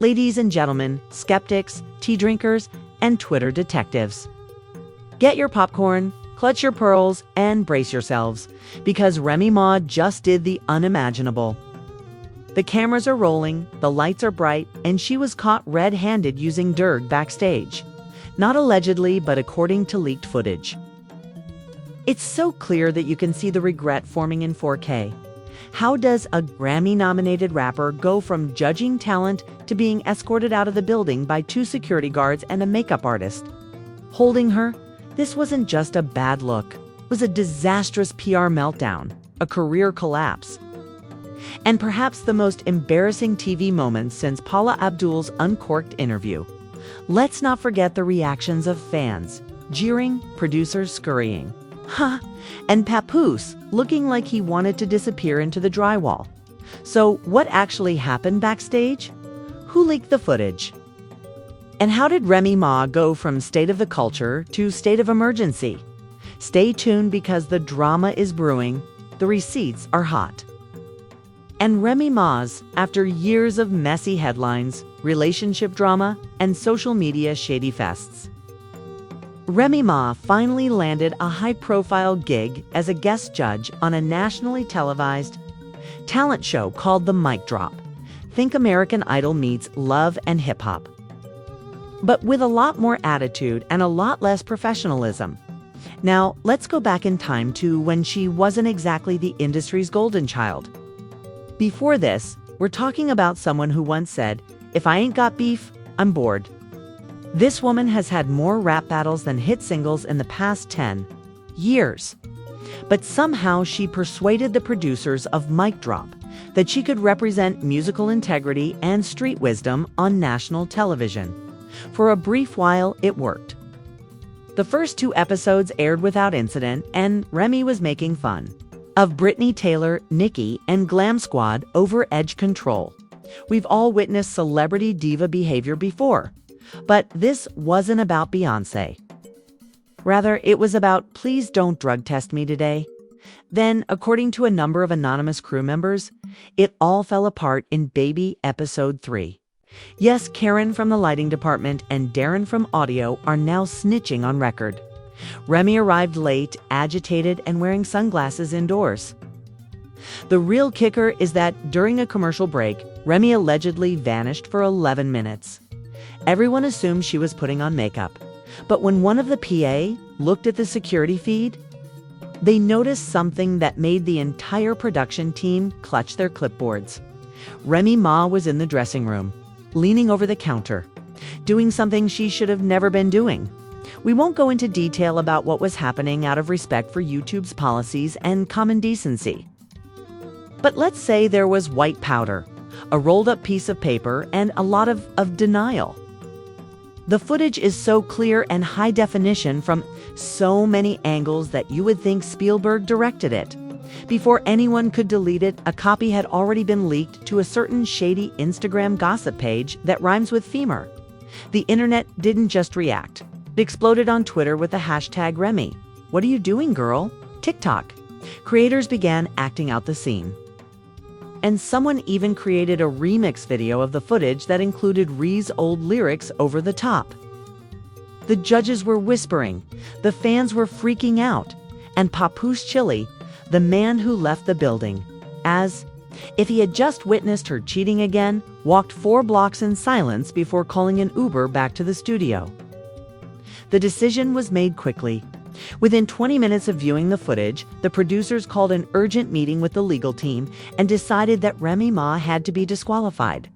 Ladies and gentlemen, skeptics, tea drinkers, and Twitter detectives. Get your popcorn, clutch your pearls, and brace yourselves, because Remy Ma just did the unimaginable. The cameras are rolling, the lights are bright, and she was caught red-handed using Derg backstage. Not allegedly, but according to leaked footage. It's so clear that you can see the regret forming in 4K. How does a Grammy-nominated rapper go from judging talent to being escorted out of the building by 2 security guards and a makeup artist? Holding her, this wasn't just a bad look. It was a disastrous PR meltdown, a career collapse. And perhaps the most embarrassing TV moment since Paula Abdul's uncorked interview. Let's not forget the reactions of fans, jeering, producers scurrying. And Papoose looking like he wanted to disappear into the drywall. So what actually happened backstage? Who leaked the footage? And how did Remy Ma go from state of the culture to state of emergency? Stay tuned because the drama is brewing, the receipts are hot. And Remy Ma's, after years of messy headlines, relationship drama, and social media shady fests. Remy Ma finally landed a high-profile gig as a guest judge on a nationally televised talent show called The Mic Drop. Think American Idol meets Love and Hip Hop. But with a lot more attitude and a lot less professionalism. Now, let's go back in time to when she wasn't exactly the industry's golden child. Before this, we're talking about someone who once said, "If I ain't got beef, I'm bored." This woman has had more rap battles than hit singles in the past 10 years. But somehow she persuaded the producers of Mic Drop that she could represent musical integrity and street wisdom on national television. For a brief while, it worked. The first 2 episodes aired without incident, and Remy was making fun of Brittany Taylor, Nicki, and Glam Squad over edge control. We've all witnessed celebrity diva behavior before. But this wasn't about Beyoncé. Rather, it was about, "Please don't drug test me today." Then, according to a number of anonymous crew members, it all fell apart in Baby Episode 3. Yes, Karen from the lighting department and Darren from audio are now snitching on record. Remy arrived late, agitated, and wearing sunglasses indoors. The real kicker is that during a commercial break, Remy allegedly vanished for 11 minutes. Everyone assumed she was putting on makeup. But when one of the PA looked at the security feed, they noticed something that made the entire production team clutch their clipboards. Remy Ma was in the dressing room, leaning over the counter, doing something she should have never been doing. We won't go into detail about what was happening out of respect for YouTube's policies and common decency. But let's say there was white powder, a rolled-up piece of paper, and a lot of denial. The footage is so clear and high definition from so many angles that you would think Spielberg directed it. Before anyone could delete it, a copy had already been leaked to a certain shady Instagram gossip page that rhymes with femur. The internet didn't just react. It exploded on Twitter with the hashtag Remy. "What are you doing, girl?" TikTok. Creators began acting out the scene. And someone even created a remix video of the footage that included Rhee's old lyrics over the top. The judges were whispering, the fans were freaking out, and Papoose Chili, the man who left the building, as if he had just witnessed her cheating again, walked 4 blocks in silence before calling an Uber back to the studio. The decision was made quickly. Within 20 minutes of viewing the footage, the producers called an urgent meeting with the legal team and decided that Remy Ma had to be disqualified.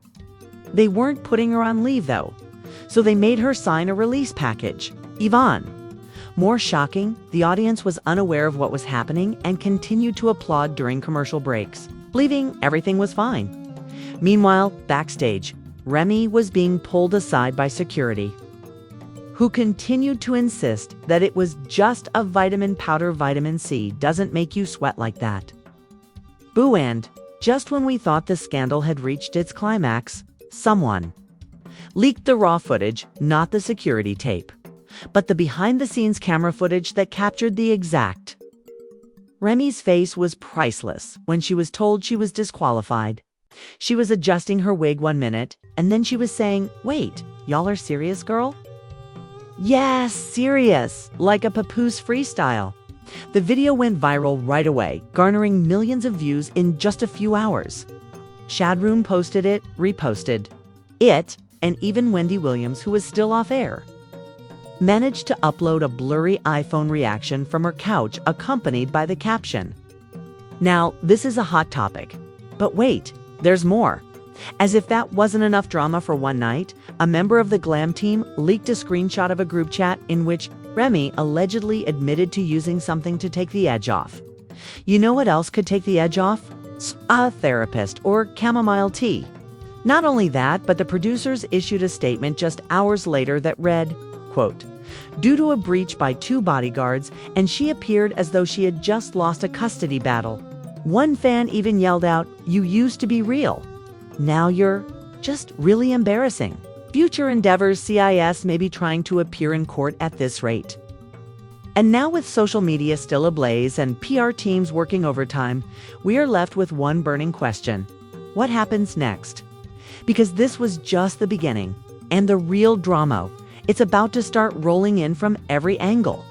They weren't putting her on leave, though, so they made her sign a release package. Yvonne. More shocking, the audience was unaware of what was happening and continued to applaud during commercial breaks, believing everything was fine. Meanwhile, backstage, Remy was being pulled aside by security, who continued to insist that it was just a vitamin powder. Vitamin C doesn't make you sweat like that. Boo. And just when we thought the scandal had reached its climax, someone leaked the raw footage, not the security tape, but the behind-the-scenes camera footage that captured the exact. Remy's face was priceless when she was told she was disqualified. She was adjusting her wig one minute, and then she was saying, "Wait, y'all are serious, girl?" Yes, serious, like a papoose freestyle. The video went viral right away, garnering millions of views in just a few hours. Shadroom posted it, reposted it, and even Wendy Williams, who was still off air, managed to upload a blurry iPhone reaction from her couch accompanied by the caption. Now, this is a hot topic. But wait, there's more. As if that wasn't enough drama for one night, a member of the glam team leaked a screenshot of a group chat in which Remy allegedly admitted to using something to take the edge off. You know what else could take the edge off? A therapist or chamomile tea. Not only that, but the producers issued a statement just hours later that read, quote, "Due to a breach by 2 bodyguards, and she appeared as though she had just lost a custody battle. One fan even yelled out, 'You used to be real. Now you're just really embarrassing.' Future endeavors CIS may be trying to appear in court at this rate." And now, with social media still ablaze and PR teams working overtime, we are left with one burning question. What happens next? Because this was just the beginning, and the real drama, it's about to start rolling in from every angle.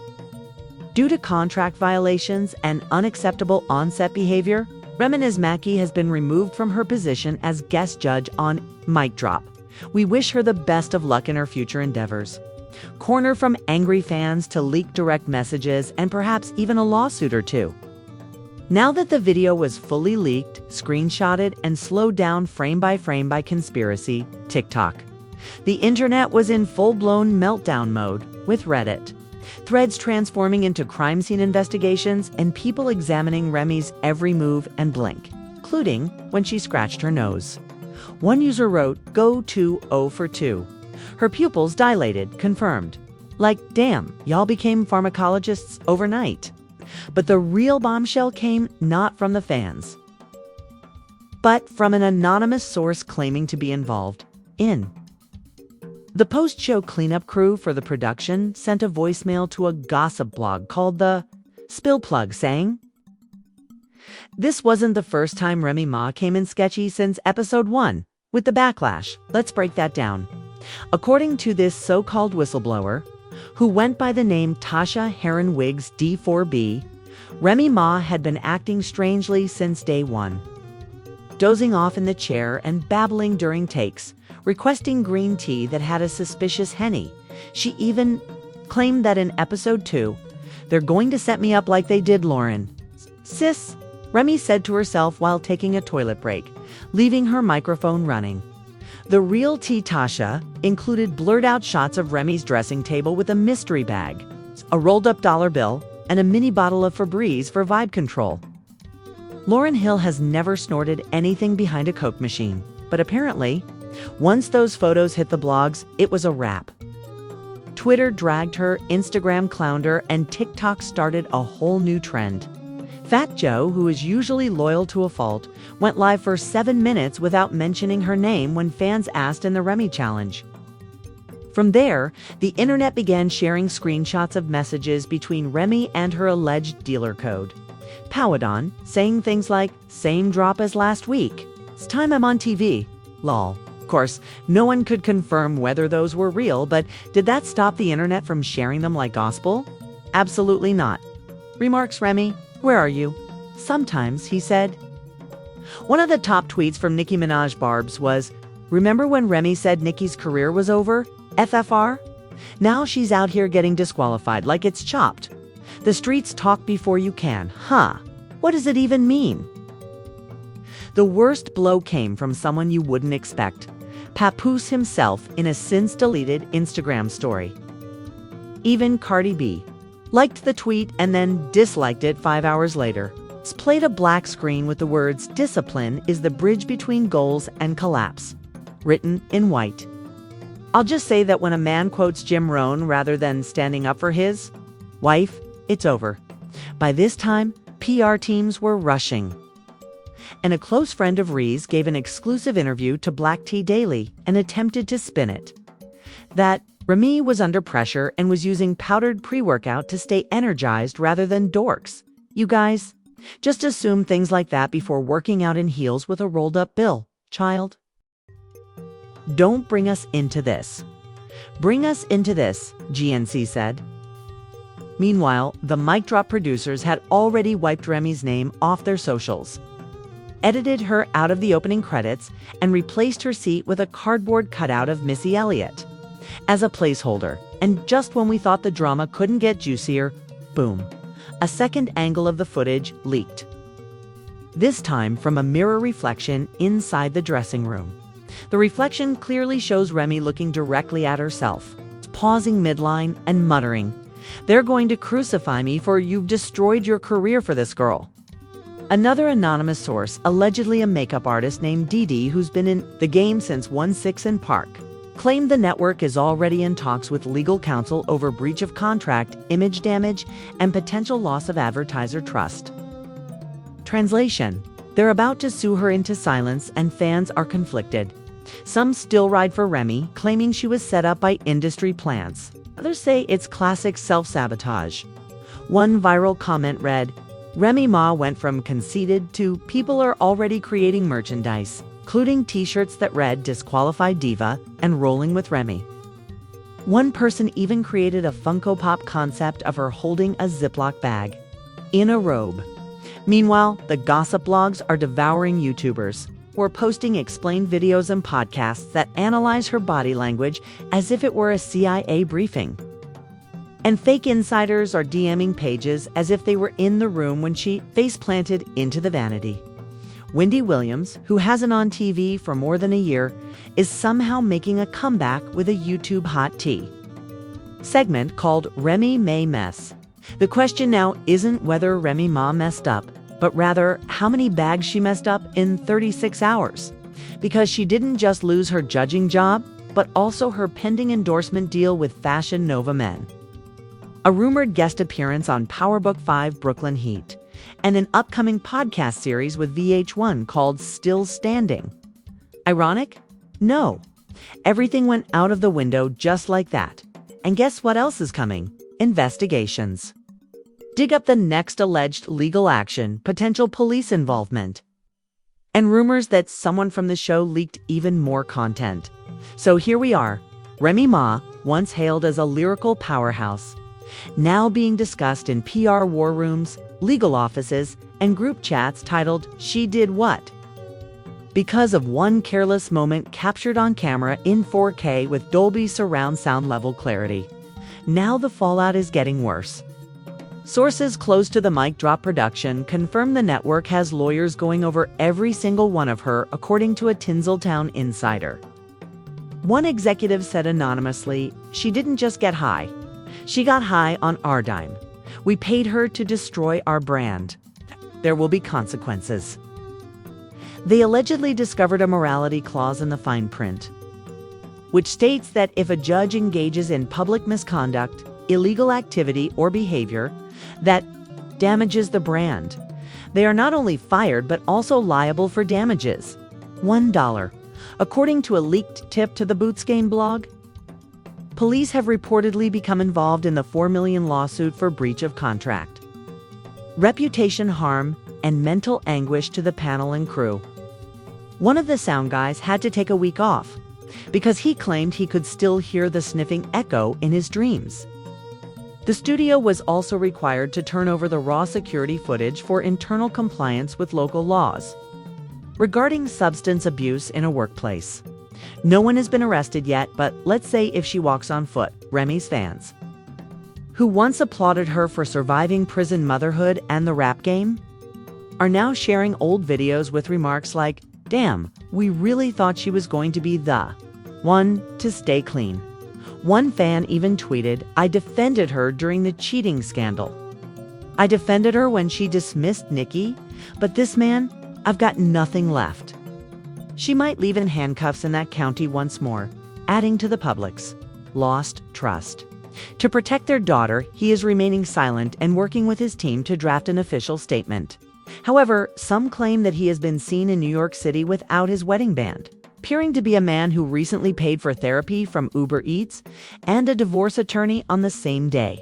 Due to contract violations and unacceptable on-set behavior, Remy Ismaki has been removed from her position as guest judge on Mic Drop. We wish her the best of luck in her future endeavors. Corner from angry fans to leaked direct messages and perhaps even a lawsuit or two. Now that the video was fully leaked, screenshotted, and slowed down frame by conspiracy, TikTok, the internet was in full-blown meltdown mode with Reddit. Threads transforming into crime scene investigations and people examining Remy's every move and blink, including when she scratched her nose. One user wrote, "Go 2-0 for 2. Her pupils dilated, confirmed. Like, damn, y'all became pharmacologists overnight." But the real bombshell came not from the fans, but from an anonymous source claiming to be involved in. The post-show cleanup crew for the production sent a voicemail to a gossip blog called the Spill Plug saying, "This wasn't the first time Remy Ma came in sketchy since episode 1, with the backlash. Let's break that down." According to this so-called whistleblower, who went by the name Tasha Heron-Wiggs D4B, Remy Ma had been acting strangely since day one. Dozing off in the chair and babbling during takes, requesting green tea that had a suspicious Henny. She even claimed that in episode 2, "They're going to set me up like they did Lauren." "Sis," Remy said to herself while taking a toilet break, leaving her microphone running. The real tea Tasha included blurred-out shots of Remy's dressing table with a mystery bag, a rolled-up dollar bill, and a mini bottle of Febreze for vibe control. Lauryn Hill has never snorted anything behind a Coke machine, but apparently, once those photos hit the blogs, it was a wrap. Twitter dragged her, Instagram clowned her, and TikTok started a whole new trend. Fat Joe, who is usually loyal to a fault, went live for 7 minutes without mentioning her name when fans asked in the Remy challenge. From there, the internet began sharing screenshots of messages between Remy and her alleged dealer code. Powadon, saying things like, "Same drop as last week. It's time I'm on TV. Lol." Of course, no one could confirm whether those were real, but did that stop the internet from sharing them like gospel? Absolutely not. Remarks Remy, "Where are you?" "Sometimes," he said. One of the top tweets from Nicki Minaj Barbs was, "Remember when Remy said Nicki's career was over? FFR? Now she's out here getting disqualified like it's chopped. The streets talk before you can, huh? What does it even mean?" The worst blow came from someone you wouldn't expect. Papoose himself in a since-deleted Instagram story. Even Cardi B liked the tweet and then disliked it 5 hours later. Displayed a black screen with the words, "Discipline is the bridge between goals and collapse," written in white. I'll just say that when a man quotes Jim Rohn rather than standing up for his wife, it's over. By this time, PR teams were rushing. And a close friend of Ree's gave an exclusive interview to Black Tea Daily and attempted to spin it. That Remy was under pressure and was using powdered pre-workout to stay energized rather than dorks. You guys, just assume things like that before working out in heels with a rolled-up bill. child? Don't bring us into this. Bring us into this, GNC said. Meanwhile, the mic drop producers had already wiped Remy's name off their socials, edited her out of the opening credits, and replaced her seat with a cardboard cutout of Missy Elliott as a placeholder. And just when we thought the drama couldn't get juicier, boom, a second angle of the footage leaked. This time from a mirror reflection inside the dressing room. The reflection clearly shows Remy looking directly at herself, pausing midline and muttering, "They're going to crucify me for you've destroyed your career for this girl." Another anonymous source, allegedly a makeup artist named Dee Dee, who's been in the game since 1/6 in Park, claimed the network is already in talks with legal counsel over breach of contract, image damage, and potential loss of advertiser trust. Translation: they're about to sue her into silence, and fans are conflicted. Some still ride for Remy, claiming she was set up by industry plants. Others say it's classic self-sabotage. One viral comment read, "Remy Ma went from conceited to people are already creating merchandise, including t-shirts that read Disqualified Diva and Rolling with Remy." One person even created a Funko Pop concept of her holding a Ziploc bag in a robe. Meanwhile, the gossip blogs are devouring YouTubers who are posting explained videos and podcasts that analyze her body language as if it were a CIA briefing. And fake insiders are DMing pages as if they were in the room when she face-planted into the vanity. Wendy Williams, who hasn't on TV for more than a year, is somehow making a comeback with a YouTube hot tea segment called Remy May Mess. The question now isn't whether Remy Ma messed up, but rather how many bags she messed up in 36 hours. Because she didn't just lose her judging job, but also her pending endorsement deal with Fashion Nova Men, a rumored guest appearance on Powerbook 5 Brooklyn Heat, and an upcoming podcast series with VH1 called Still Standing. Ironic? No. Everything went out of the window just like that. And guess what else is coming? Investigations. Dig up the next alleged legal action, potential police involvement, and rumors that someone from the show leaked even more content. So here we are, Remy Ma, once hailed as a lyrical powerhouse, now being discussed in PR war rooms, legal offices, and group chats titled, "She Did What?" because of one careless moment captured on camera in 4K with Dolby surround sound level clarity. Now the fallout is getting worse. Sources close to the mic drop production confirm the network has lawyers going over every single one of her, according to a Tinseltown insider. One executive said anonymously, "She didn't just get high. She got high on our dime. We paid her to destroy our brand. There will be consequences." They allegedly discovered a morality clause in the fine print, which states that if a judge engages in public misconduct, illegal activity, or behavior that damages the brand, they are not only fired but also liable for damages. $1, according to a leaked tip to the Boots Game blog. Police have reportedly become involved in the $4 million lawsuit for breach of contract, reputation harm, and mental anguish to the panel and crew. One of the sound guys had to take a week off because he claimed he could still hear the sniffing echo in his dreams. The studio was also required to turn over the raw security footage for internal compliance with local laws regarding substance abuse in a workplace. No one has been arrested yet, but let's say if she walks on foot, Remy's fans, who once applauded her for surviving prison motherhood and the rap game, are now sharing old videos with remarks like, "Damn, we really thought she was going to be the one to stay clean." One fan even tweeted, "I defended her during the cheating scandal. I defended her when she dismissed Nicki, but this man, I've got nothing left." She might leave in handcuffs in that county once more, adding to the public's lost trust. To protect their daughter, he is remaining silent and working with his team to draft an official statement. However, some claim that he has been seen in New York City without his wedding band, appearing to be a man who recently paid for therapy from Uber Eats and a divorce attorney on the same day.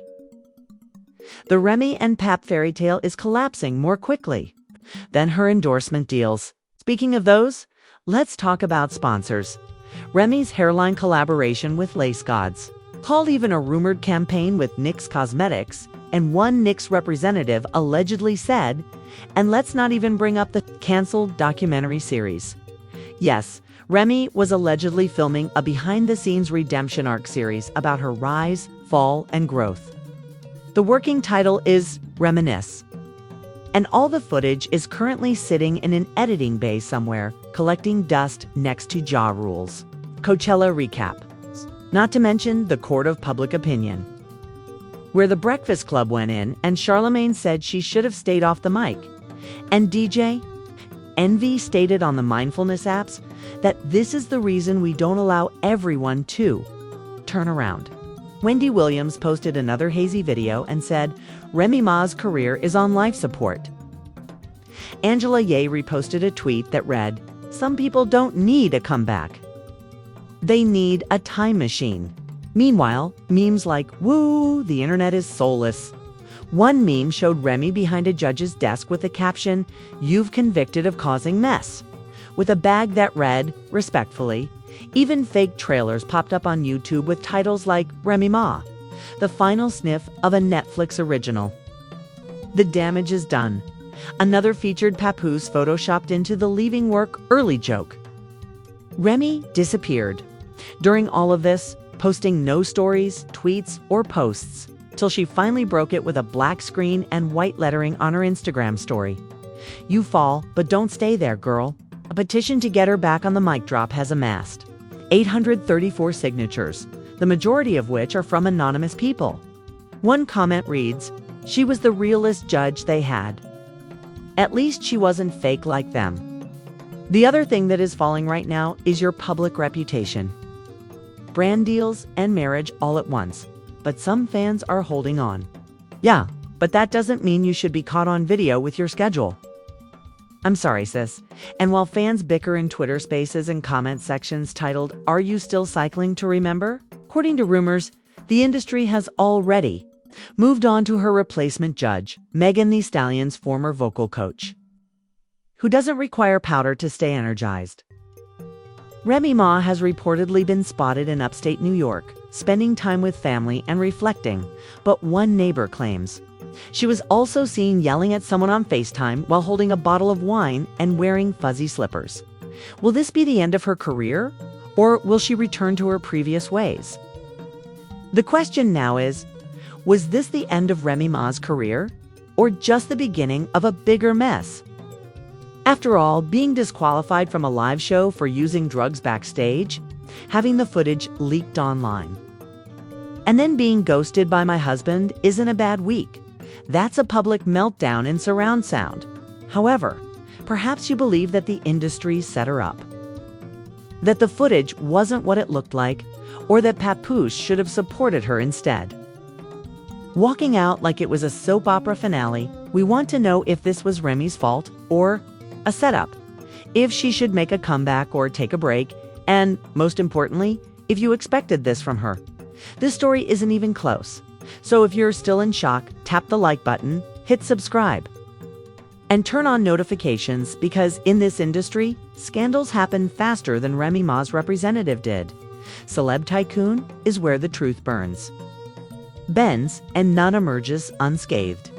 The Remy and Pap fairy tale is collapsing more quickly than her endorsement deals. Speaking of those, Let's talk about sponsors. Remy's hairline collaboration with Lace Gods, called even a rumored campaign with NYX Cosmetics, and one NYX representative allegedly said, and let's not even bring up the canceled documentary series. Yes, Remy was allegedly filming a behind-the-scenes redemption arc series about her rise, fall, and growth. The working title is Reminisce, and all the footage is currently sitting in an editing bay somewhere, collecting dust next to Ja Rule's Coachella recap. Not to mention the court of public opinion, where the Breakfast Club went in and Charlemagne said she should have stayed off the mic. And DJ Envy stated on the mindfulness apps that this is the reason we don't allow everyone to turn around. Wendy Williams posted another hazy video and said Remy Ma's career is on life support. Angela Ye reposted a tweet that read, "Some people don't need a comeback. They need a time machine." Meanwhile, memes like, "Woo, the internet is soulless." One meme showed Remy behind a judge's desk with the caption, "You've convicted of causing mess," with a bag that read, respectfully. Even fake trailers popped up on YouTube with titles like Remy Ma, the final sniff of a Netflix original. The damage is done. Another featured papoose photoshopped into the leaving work early joke. Remy disappeared. During all of this, posting no stories, tweets, or posts, till she finally broke it with a black screen and white lettering on her Instagram story. "You fall, but don't stay there, girl." A petition to get her back on the mic drop has amassed 834 signatures, the majority of which are from anonymous people. One comment reads, "She was the realest judge they had. At least she wasn't fake like them." The other thing that is falling right now is your public reputation. Brand deals and marriage all at once, but some fans are holding on. Yeah, but that doesn't mean you should be caught on video with your schedule. I'm sorry, sis. And while fans bicker in Twitter spaces and comment sections titled, "Are you still cycling to remember?" According to rumors, the industry has already moved on to her replacement judge, Megan Thee Stallion's former vocal coach, who doesn't require powder to stay energized. Remy Ma has reportedly been spotted in upstate New York, spending time with family and reflecting, but one neighbor claims she was also seen yelling at someone on FaceTime while holding a bottle of wine and wearing fuzzy slippers. Will this be the end of her career, or will she return to her previous ways? The question now is, was this the end of Remy Ma's career, or just the beginning of a bigger mess? After all, being disqualified from a live show for using drugs backstage, having the footage leaked online, and then being ghosted by my husband isn't a bad week. That's a public meltdown in surround sound. However, perhaps you believe that the industry set her up, that the footage wasn't what it looked like, or that Papoose should have supported her instead. Walking out like it was a soap opera finale, we want to know if this was Remy's fault or a setup, if she should make a comeback or take a break, and most importantly, if you expected this from her. This story isn't even close. So if you're still in shock, tap the like button, hit subscribe, and turn on notifications, because in this industry, scandals happen faster than Remy Ma's representative did. Celeb Tycoon is where the truth burns, bends, and none emerges unscathed.